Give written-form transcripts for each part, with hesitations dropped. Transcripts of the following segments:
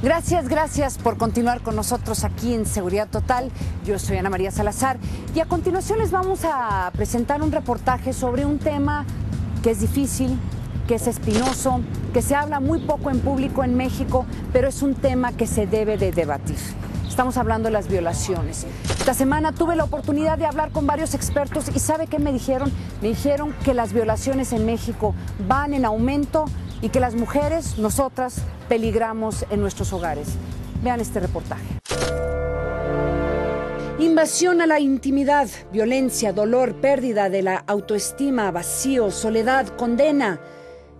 Gracias por continuar con nosotros aquí en Seguridad Total. Yo soy Ana María Salazar y a continuación les vamos a presentar un reportaje sobre un tema que es difícil, que es espinoso, que se habla muy poco en público en México, pero es un tema que se debe de debatir. Estamos hablando de las violaciones. Esta semana tuve la oportunidad de hablar con varios expertos y ¿sabe qué me dijeron? Me dijeron que las violaciones en México van en aumento y que las mujeres, nosotras, peligramos en nuestros hogares. Vean este reportaje. Invasión a la intimidad, violencia, dolor, pérdida de la autoestima, vacío, soledad, condena.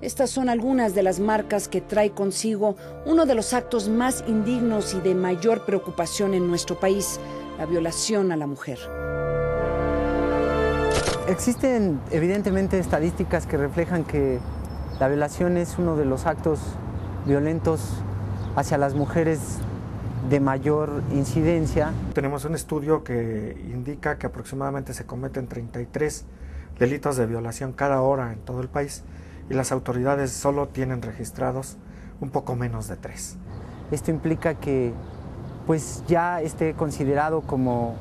Estas son algunas de las marcas que trae consigo uno de los actos más indignos y de mayor preocupación en nuestro país, la violación a la mujer. Existen evidentemente estadísticas que reflejan que la violación es uno de los actos violentos hacia las mujeres de mayor incidencia. Tenemos un estudio que indica que aproximadamente se cometen 33 delitos de violación cada hora en todo el país y las autoridades solo tienen registrados un poco menos de 3. Esto implica que pues ya esté considerado como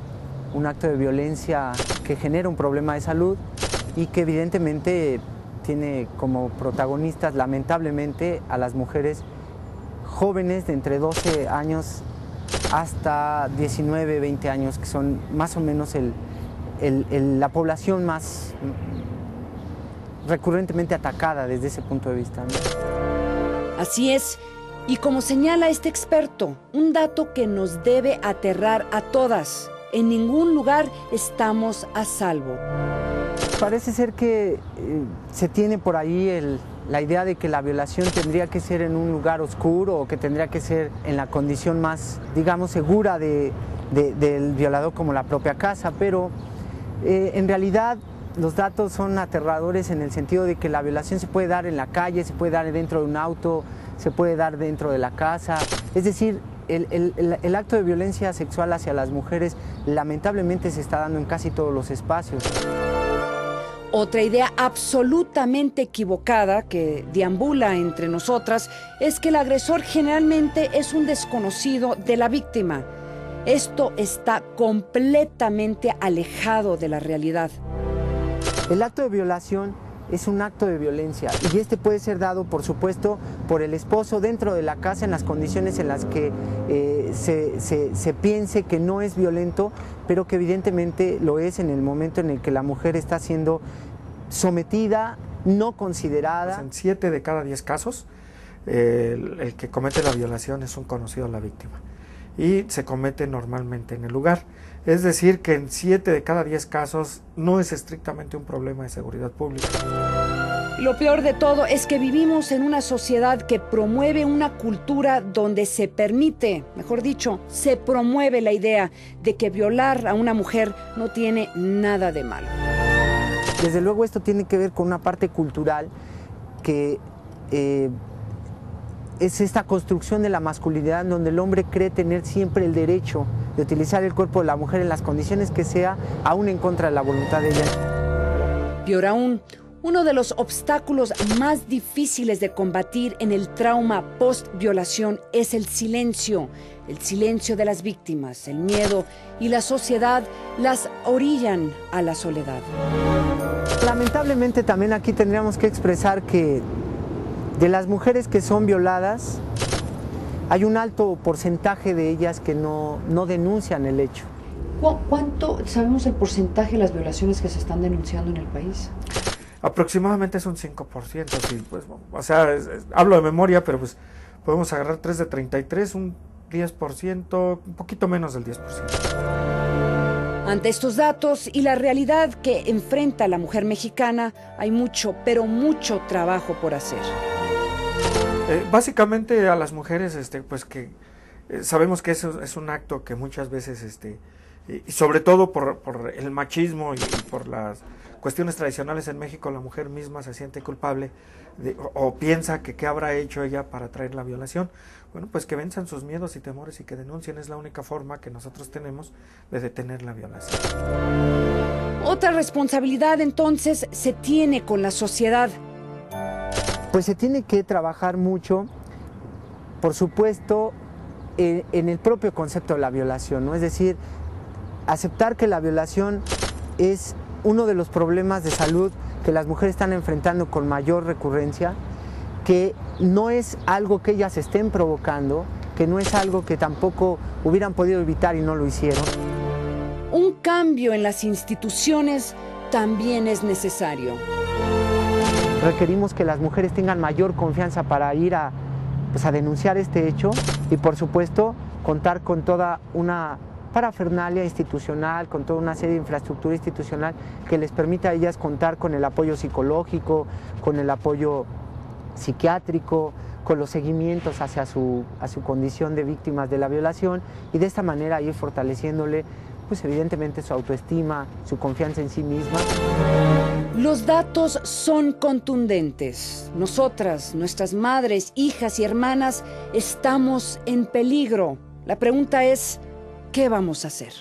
un acto de violencia que genera un problema de salud y que evidentemente tiene como protagonistas lamentablemente a las mujeres jóvenes de entre 12 años hasta 19, 20 años, que son más o menos la población más recurrentemente atacada desde ese punto de vista, ¿no? Así es, y como señala este experto, un dato que nos debe aterrar a todas. En ningún lugar estamos a salvo. Parece ser que se tiene por ahí la idea de que la violación tendría que ser en un lugar oscuro o que tendría que ser en la condición más, digamos, segura del violador como la propia casa, pero en realidad los datos son aterradores en el sentido de que la violación se puede dar en la calle, se puede dar dentro de un auto, se puede dar dentro de la casa, es decir, el acto de violencia sexual hacia las mujeres lamentablemente se está dando en casi todos los espacios. Otra idea absolutamente equivocada que deambula entre nosotras es que el agresor generalmente es un desconocido de la víctima. Esto está completamente alejado de la realidad. El acto de violación es un acto de violencia y este puede ser dado, por supuesto, por el esposo dentro de la casa en las condiciones en las que se piense que no es violento, pero que evidentemente lo es en el momento en el que la mujer está siendo sometida, no considerada. En 7 de cada 10 casos, el que comete la violación es un conocido de la víctima y se comete normalmente en el lugar. Es decir, que en 7 de cada 10 casos no es estrictamente un problema de seguridad pública. Lo peor de todo es que vivimos en una sociedad que promueve una cultura donde se permite, mejor dicho, se promueve la idea de que violar a una mujer no tiene nada de malo. Desde luego esto tiene que ver con una parte cultural que es esta construcción de la masculinidad en donde el hombre cree tener siempre el derecho de utilizar el cuerpo de la mujer en las condiciones que sea, aún en contra de la voluntad de ella. Peor aún, uno de los obstáculos más difíciles de combatir en el trauma post-violación es el silencio de las víctimas, el miedo y la sociedad las orillan a la soledad. Lamentablemente también aquí tendríamos que expresar que de las mujeres que son violadas, hay un alto porcentaje de ellas que no denuncian el hecho. ¿Cuánto sabemos el porcentaje de las violaciones que se están denunciando en el país? Aproximadamente es un 5%, sí, pues, o sea, hablo de memoria, pero pues podemos agarrar 3 de 33, un 10%, un poquito menos del 10%. Ante estos datos y la realidad que enfrenta la mujer mexicana, hay mucho, pero mucho trabajo por hacer. Básicamente a las mujeres, pues que sabemos que eso es un acto que muchas veces, y sobre todo por el machismo y por las cuestiones tradicionales en México, la mujer misma se siente culpable o piensa que qué habrá hecho ella para traer la violación. Bueno, pues que venzan sus miedos y temores y que denuncien, es la única forma que nosotros tenemos de detener la violación. Otra responsabilidad entonces se tiene con la sociedad. Pues se tiene que trabajar mucho, por supuesto, en el propio concepto de la violación, ¿no? Es decir, aceptar que la violación es uno de los problemas de salud que las mujeres están enfrentando con mayor recurrencia, que no es algo que ellas estén provocando, que no es algo que tampoco hubieran podido evitar y no lo hicieron. Un cambio en las instituciones también es necesario. Requerimos que las mujeres tengan mayor confianza para ir a denunciar este hecho y, por supuesto, contar con toda una parafernalia institucional, con toda una serie de infraestructura institucional que les permita a ellas contar con el apoyo psicológico, con el apoyo psiquiátrico, con los seguimientos hacia su condición de víctimas de la violación, y de esta manera ir fortaleciéndole pues evidentemente su autoestima, su confianza en sí misma. Los datos son contundentes. Nosotras, nuestras madres, hijas y hermanas, estamos en peligro. La pregunta es, ¿qué vamos a hacer?